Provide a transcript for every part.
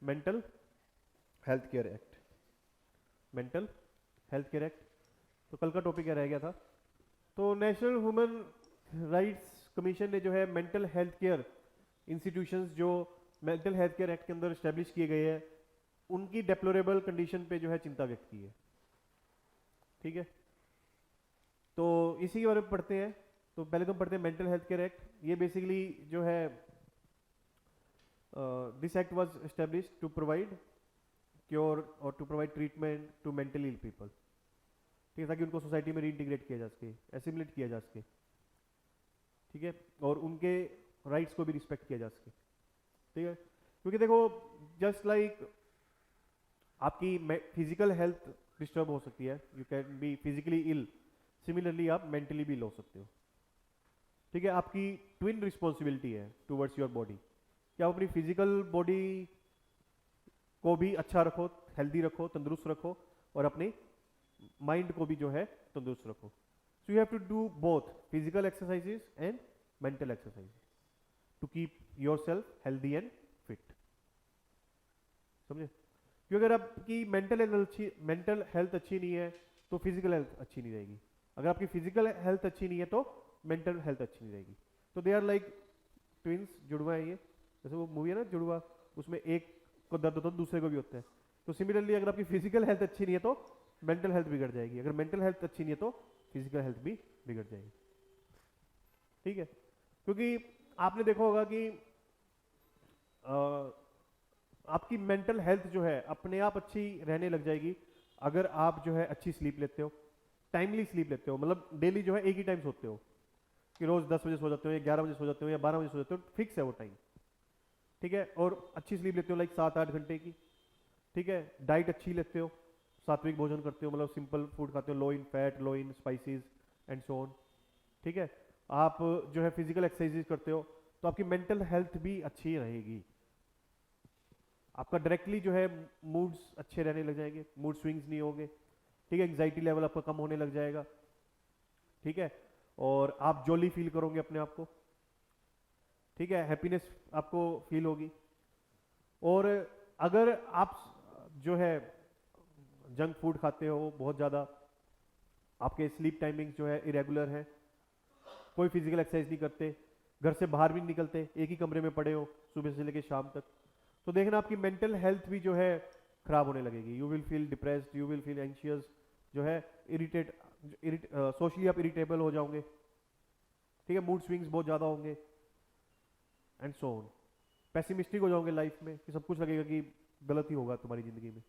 Mental health care act, mental health care act. तो कल का टॉपिक क्या रह गया था? तो नेशनल ह्यूमन राइट्स कमीशन ने जो है मेंटल हेल्थ केयर इंस्टीट्यूशंस जो मेंटल हेल्थ केयर एक्ट के अंदर स्टैब्लिश किए गए हैं, उनकी डेप्लोरेबल कंडीशन पे जो है चिंता व्यक्त की है। ठीक है, तो इसी के बारे में पढ़ते हैं। तो पहले तो हम पढ़ते हैं मेंटल हेल्थ केयर एक्ट। ये बेसिकली जो है this act was establish to provide cure और to provide treatment to mentally ill people. ठीक है, ताकि उनको सोसाइटी में रीइंटीग्रेट किया जा सके, एसिमुलेट किया जा सके। ठीक है, और उनके राइट्स को भी रिस्पेक्ट किया जा सके। ठीक है, क्योंकि देखो जस्ट लाइक आपकी फिजिकल हेल्थ डिस्टर्ब हो सकती है, you can be physically ill, similarly आप मेंटली भी इल हो सकते हो। ठीक है, आपकी ट्विन रिस्पॉन्सिबिलिटी है टुवर्ड्स योर बॉडी कि आप अपनी फिजिकल बॉडी को भी अच्छा रखो, हेल्दी रखो, तंदुरुस्त रखो, और अपनी माइंड को भी जो है तंदुरुस्त रखो। So you have to do both physical exercises and mental exercises to keep yourself healthy and fit. समझे? क्योंकि अगर आपकी मेंटल हेल्थ अच्छी नहीं है तो फिजिकल हेल्थ अच्छी नहीं रहेगी। अगर आपकी फिजिकल हेल्थ अच्छी नहीं है तो मेंटल हेल्थ अच्छी नहीं रहेगी। तो दे आर लाइक ट्विंस, जुड़वा है ये। जैसे वो मूवी है ना जुड़वा, उसमें एक को दर्द होता है दूसरे को भी होता है। तो सिमिलरली अगर आपकी फिजिकल हेल्थ अच्छी नहीं है तो मेंटल हेल्थ बिगड़ जाएगी, अगर मेंटल हेल्थ अच्छी नहीं है तो फिजिकल हेल्थ भी बिगड़ जाएगी। ठीक है, क्योंकि आपने देखा होगा कि आपकी मेंटल हेल्थ जो है अपने आप अच्छी रहने लग जाएगी अगर आप जो है अच्छी स्लीप लेते हो, टाइमली स्लीप लेते हो। मतलब डेली जो है एक ही टाइम सोते हो, कि रोज 10 बजे सो जाते हो या 11 बजे सो जाते हो या 12 बजे सो जाते हो, फिक्स है वो टाइम। ठीक है, और अच्छी स्लीप लेते हो लाइक 7-8 घंटे की। ठीक है, डाइट अच्छी लेते हो, सात्विक भोजन करते हो, मतलब सिंपल फूड खाते हो, low in fat, low in spices and so on. ठीक है, आप जो है फिजिकल एक्सरसाइजेज करते हो तो आपकी मेंटल हेल्थ भी अच्छी रहेगी। आपका डायरेक्टली जो है मूड्स अच्छे रहने लग जाएंगे, मूड स्विंग्स नहीं होंगे। ठीक है, एंग्जाइटी लेवल आपका कम होने लग जाएगा। ठीक है, और आप जॉली फील करोगे अपने आप को। ठीक है, हैप्पीनेस आपको फील होगी। और अगर आप जो है जंक फूड खाते हो बहुत ज़्यादा, आपके स्लीप टाइमिंग्स जो है इरेगुलर है, कोई फिजिकल एक्सरसाइज नहीं करते, घर से बाहर भी नहीं निकलते, एक ही कमरे में पड़े हो सुबह से लेकर शाम तक, तो देखना आपकी मेंटल हेल्थ भी जो है खराब होने लगेगी। You will feel depressed, you will feel anxious, जो है सोशली आप इरिटेबल हो जाओगे। ठीक है, मूड स्विंग्स बहुत ज़्यादा होंगे एंड सो ऑन। पेसिमिस्टिक हो जाओगे लाइफ में, कि सब कुछ लगेगा कि गलत ही होगा तुम्हारी ज़िंदगी में।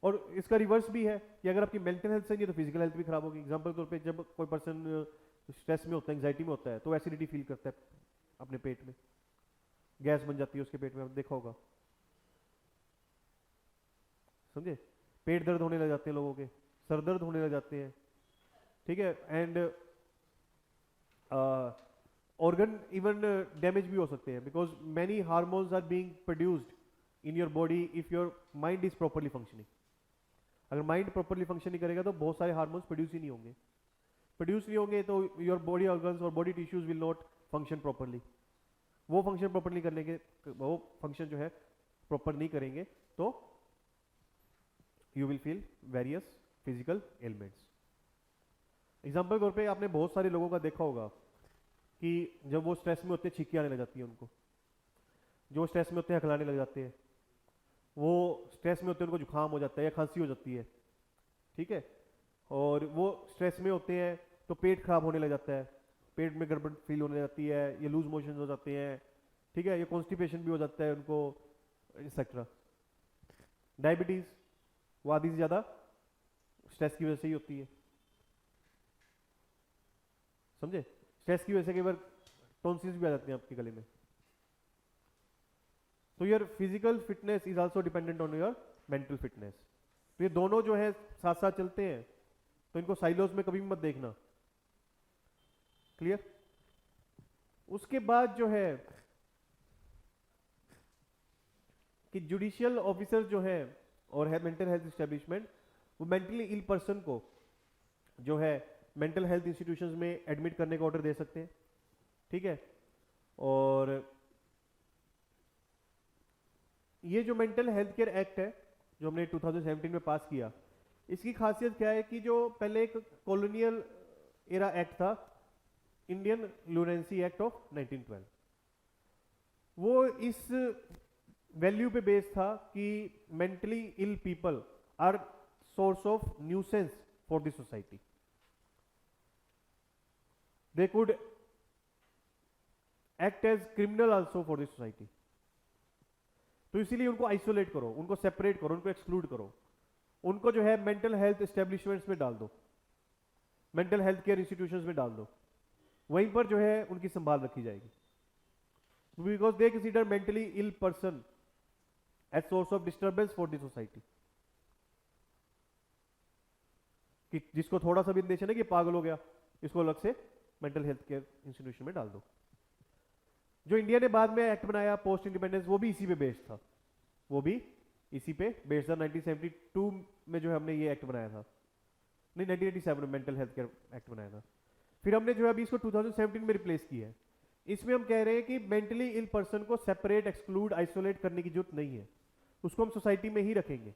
और इसका रिवर्स भी है कि अगर आपकी मेंटल हेल्थ सही है तो फिजिकल हेल्थ भी खराब होगी। एग्जाम्पल के तौर पे जब कोई पर्सन स्ट्रेस में होता है, एंग्जाइटी में होता है, तो एसिडिटी फील करता है अपने पेट में, गैस बन जाती है उसके पेट में, आपने देखा होगा। समझे? पेट दर्द होने लग जाते हैं लोगों के, सर दर्द होने लग जाते हैं। ठीक है, एंड ऑर्गन इवन डैमेज भी हो सकते हैं, because many hormones are being produced in your body if your mind is properly functioning. अगर माइंड प्रॉपरली फंक्शन नहीं करेगा तो बहुत सारे हार्मोन्स प्रोड्यूस ही नहीं होंगे। प्रोड्यूस नहीं होंगे तो योर बॉडी ऑर्गन्स और body tissues will not function properly. वो फंक्शन प्रॉपरली करने के, वो फंक्शन जो है प्रॉपर नहीं करेंगे तो you will feel various physical elements. Example के तौर पे आपने बहुत सारे लोगों का देखा होगा कि जब वो स्ट्रेस में होते हैं छींकी आने लग जाती है उनको, जो स्ट्रेस में होते हैं हकलाने लग जाते हैं, वो स्ट्रेस में होते हैं उनको जुकाम हो जाता है या खांसी हो जाती है। ठीक है, और वो स्ट्रेस में होते हैं तो पेट खराब होने लग जाता है, पेट में गड़बड़ फील होने लग जाती है, ये लूज मोशन हो जाते हैं। ठीक है, ये कॉन्स्टिपेशन भी हो जाता है उनको, एक्सेट्रा। डायबिटीज वो आधी से ज़्यादा स्ट्रेस की वजह से ही होती है। समझे? स्ट्रेस की वजह से कई बार टॉन्सिल्स भी आ जाते हैं आपके गले में। तो your physical fitness is also dependent on your mental fitness. तो ये दोनों जो है साथ साथ चलते हैं, तो इनको साइलोज में कभी भी मत देखना। क्लियर? उसके बाद जो है कि जुडिशियल ऑफिसर जो है और है मेंटल हेल्थ एस्टेब्लिशमेंट, वो मेंटली इल पर्सन को जो है मेंटल हेल्थ इंस्टीट्यूशंस में एडमिट करने का ऑर्डर दे सकते हैं। ठीक है, और ये जो मेंटल हेल्थ केयर एक्ट है जो हमने 2017 में पास किया, इसकी खासियत क्या है कि जो पहले एक कॉलोनियल एरा एक्ट था, इंडियन लुनेंसी एक्ट ऑफ 1912, वो इस वैल्यू पे बेस्ड था कि mentally ill people are source of nuisance for the society, they could act as criminal also for the society. तो इसीलिए उनको आइसोलेट करो, उनको सेपरेट करो, उनको एक्सक्लूड करो, उनको जो है मेंटल हेल्थ एस्टेब्लिशमेंट्स में डाल दो, मेंटल हेल्थ केयर इंस्टीट्यूशंस में डाल दो, वहीं पर जो है उनकी संभाल रखी जाएगी, because they consider mentally ill person as source of disturbance for the society. कि जिसको थोड़ा सा भी इंडिकेशन है कि पागल हो गया, इसको अलग से मेंटल हेल्थ केयर इंस्टीट्यूशन में डाल दो। जो इंडिया ने बाद में एक्ट बनाया पोस्ट इंडिपेंडेंस, वो भी इसी पे बेस्ड था, वो भी इसी पे बेस्ड था। 1972 में जो है हमने ये एक्ट बनाया था, नहीं 1987 में मेंटल हेल्थ केयर एक्ट बनाया था। फिर हमने जो है अभी इसको 2017 में रिप्लेस किया है। इसमें हम कह रहे हैं कि मेंटली इल पर्सन को सेपरेट, एक्सक्लूड, आइसोलेट करने की जरूरत नहीं है, उसको हम सोसाइटी में ही रखेंगे।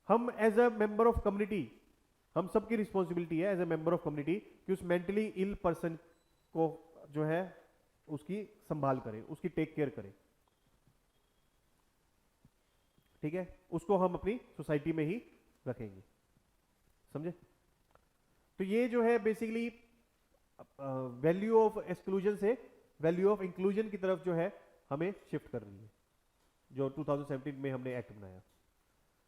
हम as a member of community, हम सबकी रिस्पॉन्सिबिलिटी है as a member of community कि उस मेंटली इल पर्सन को जो है उसकी संभाल करें, उसकी टेक केयर करें, ठीक है, उसको हम अपनी सोसाइटी में ही रखेंगे, समझे। तो ये जो है बेसिकली वैल्यू ऑफ एक्सक्लूजन से वैल्यू ऑफ इंक्लूजन की तरफ जो है हमें शिफ्ट कर रही है, जो 2017 में हमने एक्ट बनाया।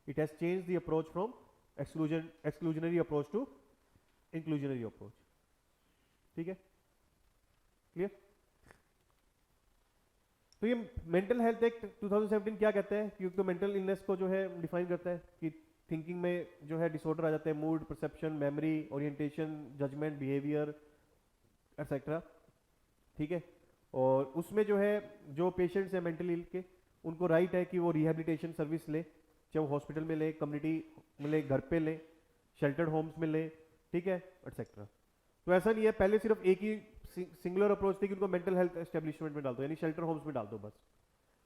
It has change the approach from exclusionary approach to inclusionary approach, ठीक है, क्लियर। तो ये मेंटल हेल्थ एक्ट 2017 क्या कहता है कि तो मेंटल इलनेस को जो है डिफाइन करता है कि थिंकिंग में जो है डिसऑर्डर आ जाते हैं, mood, perception, memory, orientation, judgment, behaviour etcetera, ठीक है। और उसमें जो है जो पेशेंट्स हैं मेंटली इल के, उनको राइट है कि वो रिहेबिलिटेशन सर्विस ले, चाहे वो हॉस्पिटल में ले, कम्युनिटी में ले, घर पे ले, शेल्टर्ड होम्स में ले, ठीक है, एक्सेट्रा। तो ऐसा नहीं है, पहले सिर्फ एक ही सिंगुलर अप्रोच थी कि उनको मेंटल हेल्थ एस्टेब्लिशमेंट में डाल दो, यानी शेल्टर होम्स में डाल दो बस।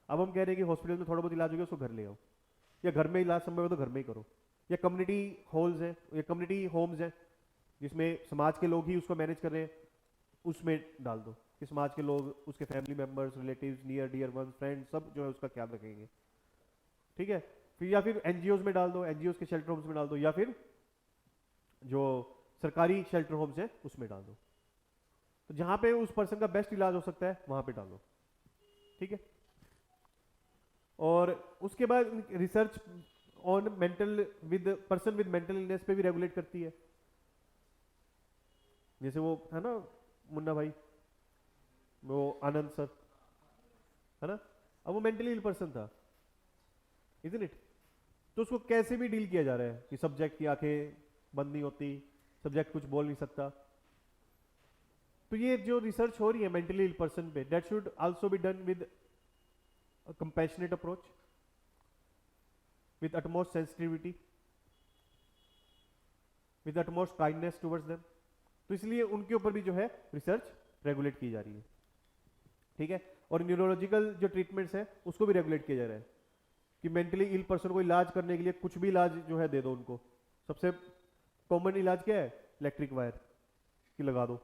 अब हम कह रहे हैं कि हॉस्पिटल में थोड़ा बहुत इलाज हो गया उसको घर ले आओ, या घर में इलाज संभव है तो घर में ही करो, या कम्युनिटी हॉल्स हैं या कम्युनिटी होम्स हैं जिसमें समाज के लोग ही उसको मैनेज कर रहे हैं, उसमें डाल दो कि समाज के लोग, उसके family members, relatives, near dear ones, friends, सब जो है उसका ख्याल रखेंगे, ठीक है। फिर या फिर एनजीओज में डाल दो, एनजीओज के शेल्टर होम्स में डाल दो, या फिर जो सरकारी शेल्टर होम्स हैं उसमें डाल दो। तो जहां पे उस पर्सन का बेस्ट इलाज हो सकता है वहां पे डालो, ठीक है। और उसके बाद research on mental with person with mental illness पे भी रेगुलेट करती है। जैसे वो है ना मुन्ना भाई, वो आनंद सर है ना, अब वो मेंटली इल पर्सन था, इजंट इट। तो उसको कैसे भी डील किया जा रहा है कि सब्जेक्ट की आंखें बंद नहीं होती, सब्जेक्ट कुछ बोल नहीं सकता। तो ये जो रिसर्च हो रही है मेंटली इल पर्सन पे, that should also be done with compassionate approach, with utmost sensitivity, with utmost kindness towards them। तो इसलिए उनके ऊपर भी जो है रिसर्च रेगुलेट की जा रही है, ठीक है। और न्यूरोलॉजिकल जो ट्रीटमेंट्स है उसको भी रेगुलेट किया जा रहा है कि मेंटली इल पर्सन को इलाज करने के लिए कुछ भी इलाज जो है दे दो उनको। सबसे कॉमन इलाज क्या है, इलेक्ट्रिक वायर की लगा दो,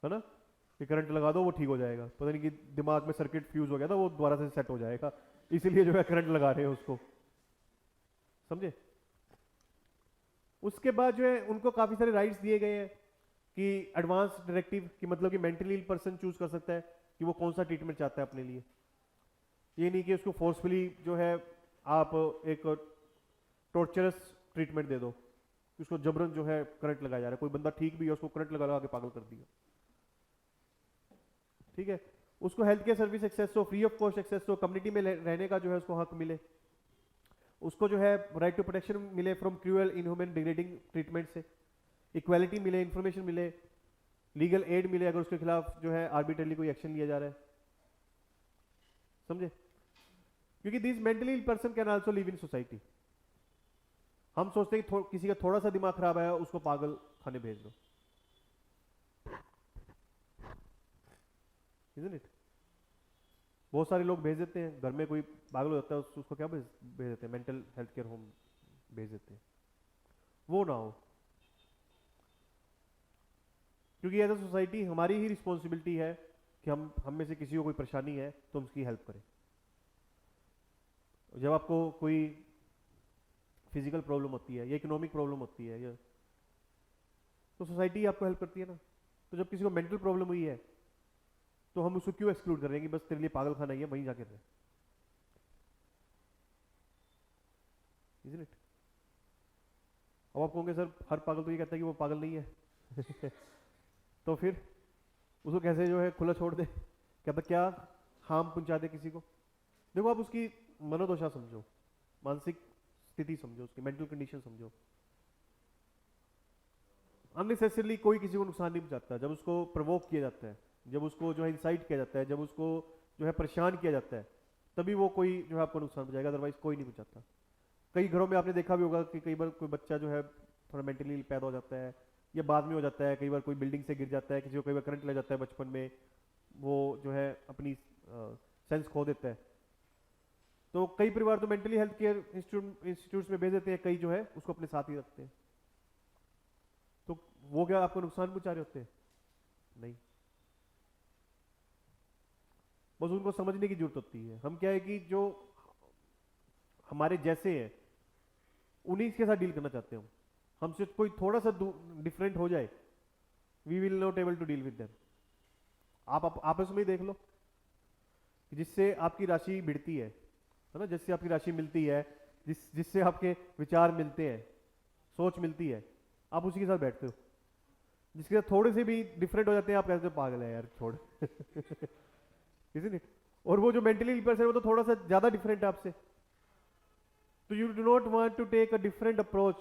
है ना, कि करंट लगा दो वो ठीक हो जाएगा, पता नहीं कि दिमाग में सर्किट फ्यूज हो गया था वो दोबारा से सेट हो जाएगा, इसीलिए जो है करंट लगा रहे हैं उसको, समझे। उसके बाद जो है उनको काफी सारे राइट्स दिए गए हैं कि एडवांस डायरेक्टिव की, मतलब कि मेंटली इल पर्सन चूज कर सकता है कि वो कौन सा ट्रीटमेंट चाहता है अपने लिए। ये नहीं कि उसको फोर्सफुली जो है आप एक टॉर्चरस ट्रीटमेंट दे दो, उसको जबरन जो है करंट लगाया जा रहा है, कोई बंदा ठीक भी है उसको करंट लगा के पागल कर दिया, ठीक है। उसको हेल्थ केयर सर्विस एक्सेस हो, फ्री ऑफ कॉस्ट एक्सेस हो, कम्युनिटी में रहने का जो है उसको हक मिले, उसको जो है राइट टू प्रोटेक्शन मिले from cruel, inhuman, degrading treatment से, इक्वालिटी मिले, इंफॉर्मेशन मिले, लीगल एड मिले अगर उसके खिलाफ जो है आर्बिट्रली कोई एक्शन लिया जा रहा है, समझे। क्योंकि this mentally ill person can also live in society. हम सोचते हैं कि किसी का थोड़ा सा दिमाग खराब है उसको पागल खाने भेज दो, isn't it? बहुत सारे लोग भेज देते हैं, घर में कोई पागल हो जाता है उसको क्या भेज देते हैं, मेंटल हेल्थ केयर होम भेज देते हैं। वो ना हो, क्योंकि एज अ सोसाइटी हमारी ही रिस्पॉन्सिबिलिटी है कि हम में से किसी को कोई परेशानी है तो हम उसकी हेल्प करें। जब आपको कोई फिजिकल प्रॉब्लम होती है या इकोनॉमिक प्रॉब्लम होती है, या तो सोसाइटी आपको हेल्प करती है ना। तो जब किसी को मेंटल प्रॉब्लम हुई है तो हम उसको क्यों एक्सक्लूड कर रहे हैं कि बस तेरे लिए पागल खाना ही है, वहीं जाकर रहे, इजंट इट? अब आप कहोगे सर हर पागल तो ये कहता है कि वो पागल नहीं है तो फिर उसको कैसे जो है खुला छोड़ दे, क्या पता क्या हार्म पहुंचा दे किसी को। देखो आप उसकी मनोदशा समझो, मानसिक स्थिति समझो, उसकी मेंटल कंडीशन समझो। अननेसेसरली कोई किसी को नुकसान नहीं पहुंचाता। जब उसको प्रोवोक किया जाता है, जब उसको जो है इंसाइट किया जाता है, जब उसको जो है परेशान किया जाता है, तभी वो कोई जो है आपको नुकसान पहुंचाएगा, अदरवाइज कोई नहीं पहुंचाता। कई घरों में आपने देखा भी होगा कि कई बार कोई बच्चा जो है थोड़ा मेंटली पैदा हो जाता है या बाद में हो जाता है, कई बार कोई बिल्डिंग से गिर जाता है, किसी को कई बार करंट लग जाता है बचपन में, वो जो है अपनी सेंस खो देता है। तो कई परिवार तो मेंटली हेल्थ केयर इंस्टीट्यूट्स में भेज देते हैं, कई जो है उसको अपने साथ ही रखते हैं। तो वो क्या आपको नुकसान पहुंचा रहे होते हैं? नहीं, बस उनको समझने की जरूरत होती है। हम क्या है कि जो हमारे जैसे हैं उन्हीं के साथ डील करना चाहते हैं हम। हमसे कोई थोड़ा सा डिफरेंट हो जाए, we will not able to deal with them. आप आपस में ही देख लो, जिससे आपकी राशि भिड़ती है ना, जिससे आपकी राशि मिलती है, जिससे आपके विचार मिलते हैं, सोच मिलती है, आप उसी के साथ बैठते हो। जिसके साथ थोड़े से भी डिफरेंट हो जाते हैं आप कहते हो पागल है यार छोड़ इजंट इट? और वो जो मेंटली पर्सन है वो तो थोड़ा सा ज्यादा डिफरेंट है आपसे, तो you do not want to take a different approach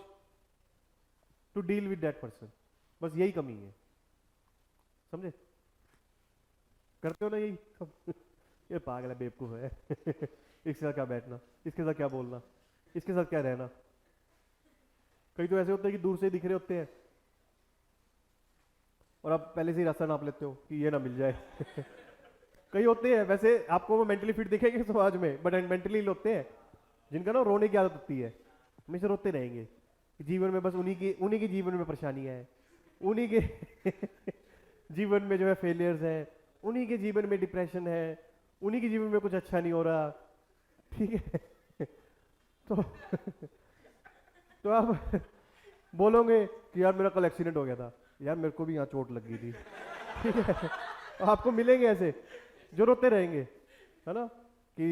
to deal with that person. बस यही कमी है, समझे? करते हो ना यही सब ये पागल है, बेवकूफ है इसके साथ क्या बैठना, इसके साथ क्या बोलना, इसके साथ क्या रहना। कई तो ऐसे होते हैं कि दूर से ही दिख रहे होते हैं और आप पहले से ही रास्ता नाप लेते हो कि ये ना मिल जाए कई होते हैं वैसे आपको वो मेंटली फिट दिखेंगे समाज में, बट मेंटली होते हैं जिनका ना रोने की आदत होती है, हमेशा रोते रहेंगे। जीवन में बस उन्हीं की जीवन में परेशानियां हैं, उन्हीं के जीवन में जो है फेलियर्स है, उन्हीं के जीवन में डिप्रेशन है, उन्हीं के जीवन में कुछ अच्छा नहीं हो रहा, ठीक है तो तो आप बोलोगे कि यार मेरा कल एक्सीडेंट हो गया था, यार मेरे को भी यहाँ चोट लग गई थी ठीक है, आपको मिलेंगे ऐसे जो रोते रहेंगे, है ना, कि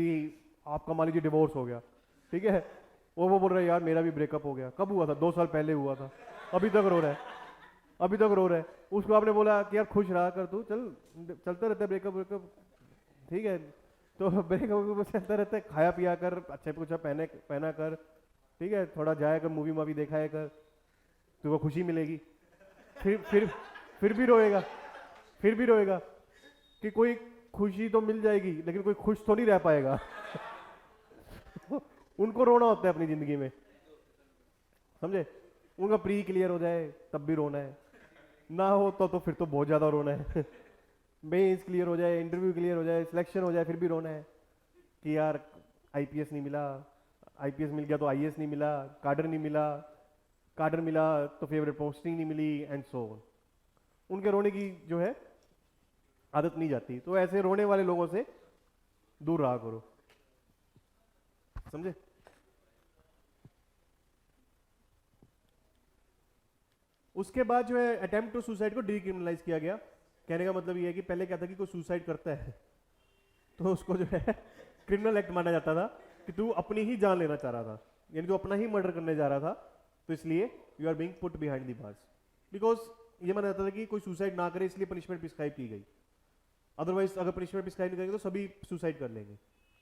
आपका मान लीजिए डिवोर्स हो गया, ठीक है, वो बोल रहा है यार मेरा भी ब्रेकअप हो गया, कब हुआ था? 2 साल पहले हुआ था, अभी तक रो रहा है, अभी तक रो रहा है। उसको आपने बोला कि यार खुश रहा कर तू, चलता रहता है ब्रेकअप, ठीक है, तो ब्रेकअप चलता रहता है, खाया पिया कर, अच्छा कुछ पहना कर, ठीक है, थोड़ा जाया कर, मूवी मावी देखा कर, तुमको खुशी मिलेगी। फिर भी रोएगा, फिर भी रोएगा कि कोई खुशी तो मिल जाएगी लेकिन कोई खुश तो नहीं रह पाएगा उनको रोना होता है अपनी जिंदगी में, समझे? उनका प्री क्लियर हो जाए तब भी रोना है, ना हो तो फिर तो बहुत ज्यादा रोना है मेंस क्लियर हो जाए, इंटरव्यू क्लियर हो जाए, सिलेक्शन हो जाए, फिर भी रोना है कि यार आईपीएस नहीं मिला, आईपीएस मिल गया तो आईएएस नहीं मिला, कार्डर नहीं मिला, कार्डर मिला तो फेवरेट पोस्टिंग नहीं मिली, एंड सो ऑन। उनके रोने की जो है आदत नहीं जाती, तो ऐसे रोने वाले लोगों से दूर रहा करो, समझे? उसके बाद जो है अटेम्प्ट टू सुसाइड को डीक्रिमिनलाइज किया गया। कहने का मतलब ये है कि पहले क्या था कि कोई सुसाइड करता है तो उसको जो है क्रिमिनल एक्ट माना जाता था कि तू अपनी ही जान लेना चाह रहा था, यानी तू अपना ही मर्डर करने जा रहा था, तो इसलिए you are being put behind the bars. Because ये माना जाता था कि कोई सुसाइड ना करे इसलिए पनिशमेंट प्रिस्क्राइब की गई, अदरवाइज अगर पनिशमेंट प्रिस्क्राइब नहीं करेंगे तो सभी सुसाइड कर लेंगे।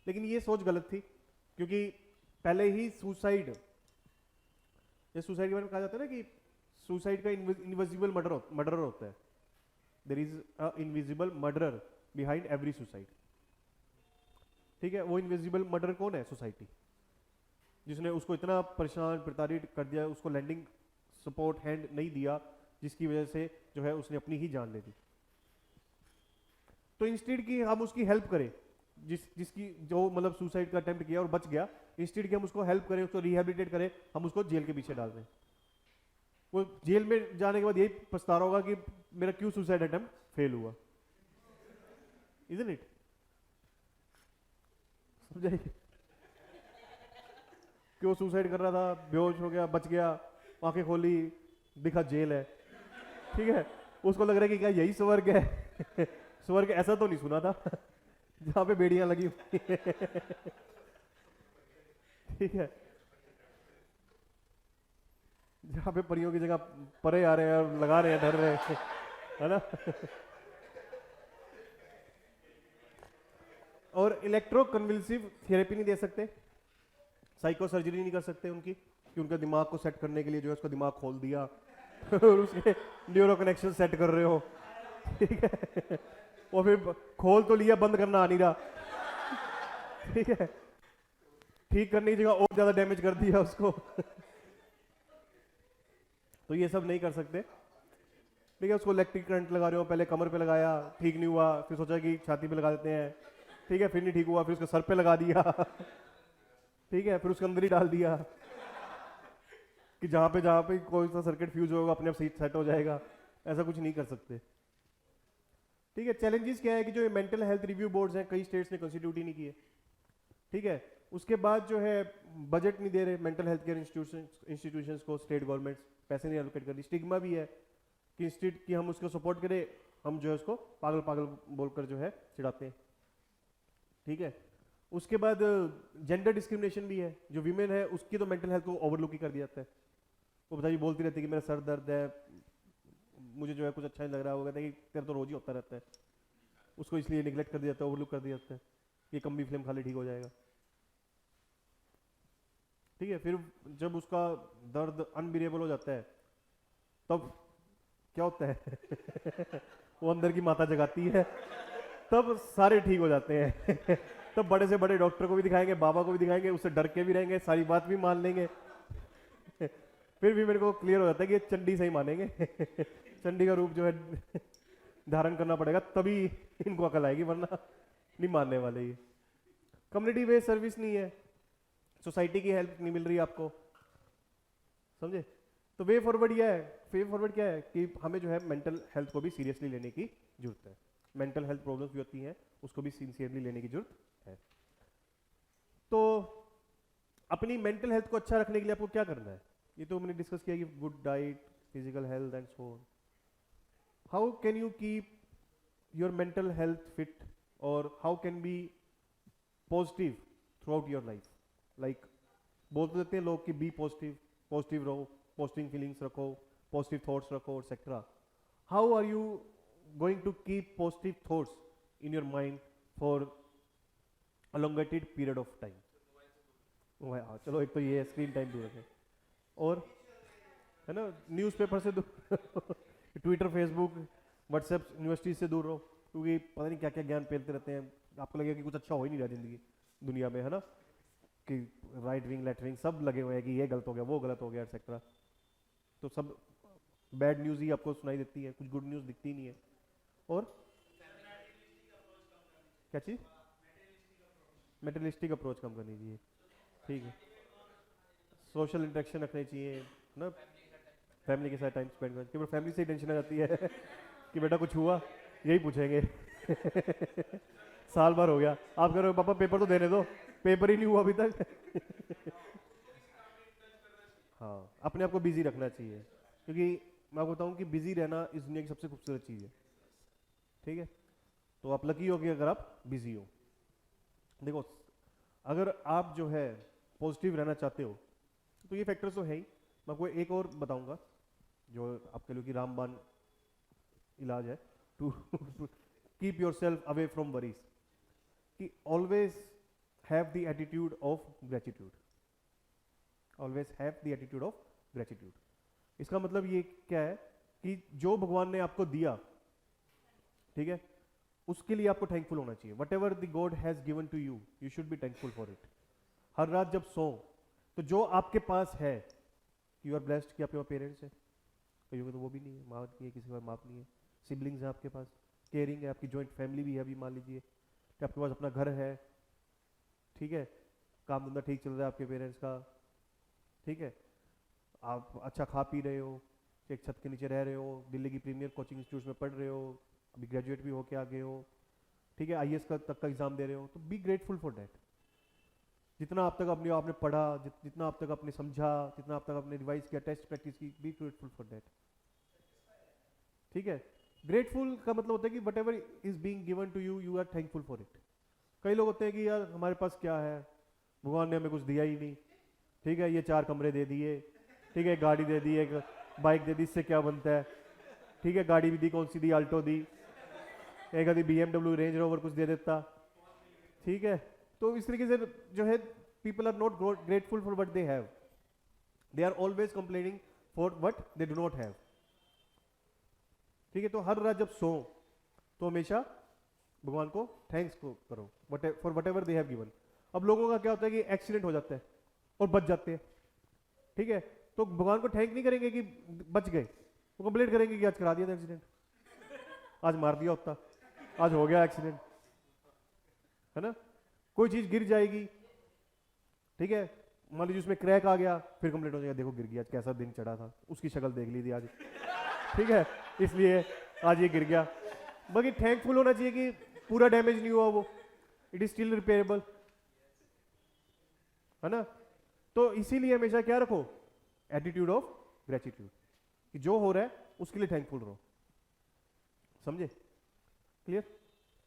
लेकिन ये सोच गलत थी, क्योंकि पहले ही सुसाइड के बारे में कहा जाता है ना कि सुसाइड का इनविजिबल मर्डरर होता है, there is a invisible murderer behind every suicide, ठीक है? वो इनविजिबल मर्डरर कौन है? सोसाइटी, जिसने उसको इतना परेशान प्रताड़ित कर दिया, उसको लैंडिंग सपोर्ट हैंड नहीं दिया, जिसकी वजह से जो है उसने अपनी ही जान ले दी। तो इंस्टेड कि हम उसकी हेल्प करें, जिसकी जो मतलब सुसाइड का अटेम्प्ट किया और बच गया, इंस्टेड कि हम उसको हेल्प करें, उसको रिहेबिलिटेट करें, हम उसको जेल के पीछे डाल दें। वो जेल में जाने के बाद यही पछता रहा होगा कि मेरा क्यों सुसाइड अटेम्प्ट फेल हुआ। Isn't it? समझाइए कि वो सुसाइड कर रहा था, बेहोश हो गया, बच गया, आंखें खोली, दिखा जेल है, ठीक है, उसको लग रहा है कि क्या यही स्वर्ग है। स्वर्ग ऐसा तो नहीं सुना था जहां पे बेड़ियां लगी हुई हैं। ठीक है, जहां पे परियों की जगह परे आ रहे हैं और लगा रहे हैं, डर रहे हैं, है ना। और इलेक्ट्रो कन्विल्सिव थेरेपी नहीं दे सकते, साइको सर्जरी नहीं कर सकते उनकी, कि उनका दिमाग को सेट करने के लिए जो है उसका दिमाग खोल दिया और उसके न्यूरो कनेक्शन सेट कर रहे हो, ठीक है, और फिर खोल तो लिया, बंद करना आ नहीं रहा, ठीक है, ठीक करने की जगह और ज्यादा डैमेज कर दिया उसको। तो ये सब नहीं कर सकते, ठीक है। उसको इलेक्ट्रिक करंट लगा रहे हो, पहले कमर पे लगाया, ठीक नहीं हुआ, फिर सोचा कि छाती पे लगा देते हैं, ठीक है, फिर नहीं ठीक हुआ, फिर उसके सर पे लगा दिया, ठीक है, फिर उसके अंदर ही डाल दिया कि जहां पे कोई सा सर्किट फ्यूज होगा अपने आप सेट हो जाएगा। ऐसा कुछ नहीं कर सकते, ठीक है। चैलेंजेस क्या है कि जो ये मेंटल हेल्थ रिव्यू बोर्ड्स हैं, कई स्टेट्स ने कंस्टिट्यूट ही नहीं किए, ठीक है। उसके बाद जो है बजट नहीं दे रहे मेंटल हेल्थ केयर इंस्टीट्यूशंस को, स्टेट गवर्नमेंट्स पैसे नहीं एलोकेट कर रही। स्टिग्मा भी है कि इंस्टीट्यूट की हम उसको सपोर्ट करें, हम जो है उसको पागल पागल बोलकर जो है चिढ़ाते हैं, ठीक है। उसके बाद जेंडर डिस्क्रिमिनेशन भी है, जो वीमेन है उसकी तो मेंटल हेल्थ को ओवरलुक ही कर दिया जाता है। वो बताइए बोलती रहती है कि मेरा सर दर्द है, मुझे जो है कुछ अच्छा नहीं लग रहा, वो कहते हैं कि तेरा तो रोज ही होता रहता है, उसको इसलिए निगलेक्ट कर दिया जाता है, ओवरलुक कर दिया जाता है, ये कम भी फ्लेम खा ले ठीक हो जाएगा, ठीक है। फिर जब उसका दर्द अनबिरेबल हो जाता है तब क्या होता है वो अंदर की माता जगाती है, तब सारे ठीक हो जाते हैं। तब बड़े से बड़े डॉक्टर को भी दिखाएंगे, बाबा को भी दिखाएंगे, उससे डर के भी रहेंगे, सारी बात भी मान लेंगे। फिर भी मेरे को क्लियर हो जाता है कि ये चंडी से ही मानेंगे। चंडी का रूप जो है धारण करना पड़ेगा तभी इनको अकल आएगी, वरना नहीं मानने वाले ये। कम्युनिटी बेस्ड सर्विस नहीं है, सोसाइटी की हेल्प नहीं मिल रही आपको, समझे। तो वे फॉरवर्ड यह है, वे फॉरवर्ड क्या है कि हमें जो है मेंटल हेल्थ को भी सीरियसली लेने की जरूरत है। मेंटल हेल्थ प्रॉब्लम्स भी होती हैं, उसको भी सिंसियरली लेने की जरूरत है। तो अपनी मेंटल हेल्थ को अच्छा रखने के लिए आपको क्या करना है, ये तो हमने डिस्कस किया कि good diet, physical health and so on. How can you keep your mental health fit, और how can be positive throughout your life. Like बोल तो देते हैं लोग कि बी पॉजिटिव, पॉजिटिव रहो, पॉजिटिव फीलिंग्स रखो, पॉजिटिव थॉट्स रखो, etcetera. How are you going to keep positive thoughts in your mind for elongated period of time? चलो एक तो ये स्क्रीन टाइम दूर रखें, और है ना न्यूज़पेपर से दूर ट्विटर, फेसबुक, व्हाट्सएप, यूनिवर्सिटी से दूर रहो, क्योंकि पता नहीं क्या क्या ज्ञान फैलते रहते हैं, आपको लगेगा कि कुछ अच्छा हो ही नहीं रहा जिंदगी दुनिया में, है ना, कि राइट विंग लेफ्ट विंग सब लगे हुए हैं कि ये गलत हो गया, वो गलत हो गया, एक्सेट्रा। तो सब बैड न्यूज़ ही आपको सुनाई देती है, कुछ गुड न्यूज़ दिखती नहीं है। और क्या चीज़? मेटलिस्टिक अप्रोच कम करनी चाहिए, ठीक है। सोशल इंटरेक्शन रखनी चाहिए ना, फैमिली के साथ टाइम स्पेंड करना चाहिए। फैमिली से ही टेंशन आ जाती है कि बेटा कुछ हुआ, यही पूछेंगे। साल भर हो गया, आप कह रहे हो पापा पेपर तो देने दो, पेपर ही नहीं हुआ अभी तक। हाँ, अपने आप को बिजी रखना चाहिए, क्योंकि मैं आपको बताऊं कि बिजी रहना इस दुनिया की सबसे खूबसूरत चीज़ है, ठीक है। तो आप लकी हो कि अगर आप बिजी हो। देखो, अगर आप जो है पॉजिटिव रहना चाहते हो तो ये फैक्टर्स तो है ही। मैं आपको एक और बताऊंगा जो आपके लिए कि रामबाण इलाज है, to keep yourself away from worries, कि always have the attitude of gratitude, always have the attitude of gratitude. इसका मतलब ये क्या है कि जो भगवान ने आपको दिया, ठीक है, उसके लिए आपको थैंकफुल होना चाहिए। Whatever the God has given to you, you should be thankful for it. हर रात जब सो तो जो आपके पास है, यू आर ब्लेस्ड कि आपके पास पेरेंट्स है, कईयों के तो वो भी नहीं है, माँ नहीं है, किसी का बाप नहीं है, सिबलिंग्स है आपके पास, केयरिंग है, आपकी जॉइंट फैमिली भी है अभी मान लीजिए, कि आपके पास अपना घर है, ठीक है, काम धंधा ठीक चल रहा है आपके पेरेंट्स का, ठीक है, आप अच्छा खा पी रहे हो, एक छत के नीचे रह रहे हो, दिल्ली की प्रीमियर कोचिंग इंस्टीट्यूट में पढ़ रहे हो, अभी ग्रेजुएट भी होके आ गए हो, ठीक है, आईएएस का तक का एग्जाम दे रहे हो, तो बी ग्रेटफुल फॉर दैट। जितना आप तक अपने आपने पढ़ा, जितना आप तक आपने समझा, जितना आप तक आपने रिवाइज किया, टेस्ट प्रैक्टिस की, बी ग्रेटफुल फॉर दैट। ठीक है, ग्रेटफुल का मतलब होता है कि whatever is being given to you, you are thankful for it. कई लोग होते हैं कि यार हमारे पास क्या है, भगवान ने हमें कुछ दिया ही नहीं, ठीक है, ये 4 कमरे दे दिए, ठीक है, गाड़ी दे दी, एक बाइक दे दी, इससे क्या बनता है, ठीक है, गाड़ी भी दी, कौन सी दी, आल्टो दी, एक आदि BMW रेंज रोवर कुछ दे देता, ठीक है। तो इस तरीके से जो है people are not grateful for what they have, they are always complaining for what they do not have. ठीक है, तो हर रात जब सो तो हमेशा भगवान को थैंक्स को करो for what ever they have given. अब लोगों का क्या होता है कि एक्सीडेंट हो जाता है और बच जाते हैं, ठीक है, तो भगवान को थैंक नहीं करेंगे कि बच गए, वो कंप्लेंट करेंगे कि आज करा दिया था एक्सीडेंट, आज मार दिया होता, आज हो गया एक्सीडेंट, है ना। कोई चीज गिर जाएगी, ठीक है, मान लीजिए उसमें क्रैक आ गया, फिर कंप्लेंट हो जाएगा, देखो गिर गया, आज कैसा दिन चढ़ा था, उसकी शक्ल देख ली थी आज, ठीक है, इसलिए आज ये गिर गया। बाकी थैंकफुल होना चाहिए कि पूरा डैमेज नहीं हुआ, वो इट इज स्टिल रिपेयरेबल, है ना। तो इसीलिए हमेशा क्या रखो, एटीट्यूड ऑफ ग्रेटिट्यूड, कि जो हो रहा है उसके लिए थैंकफुल रहो। समझे? क्लियर?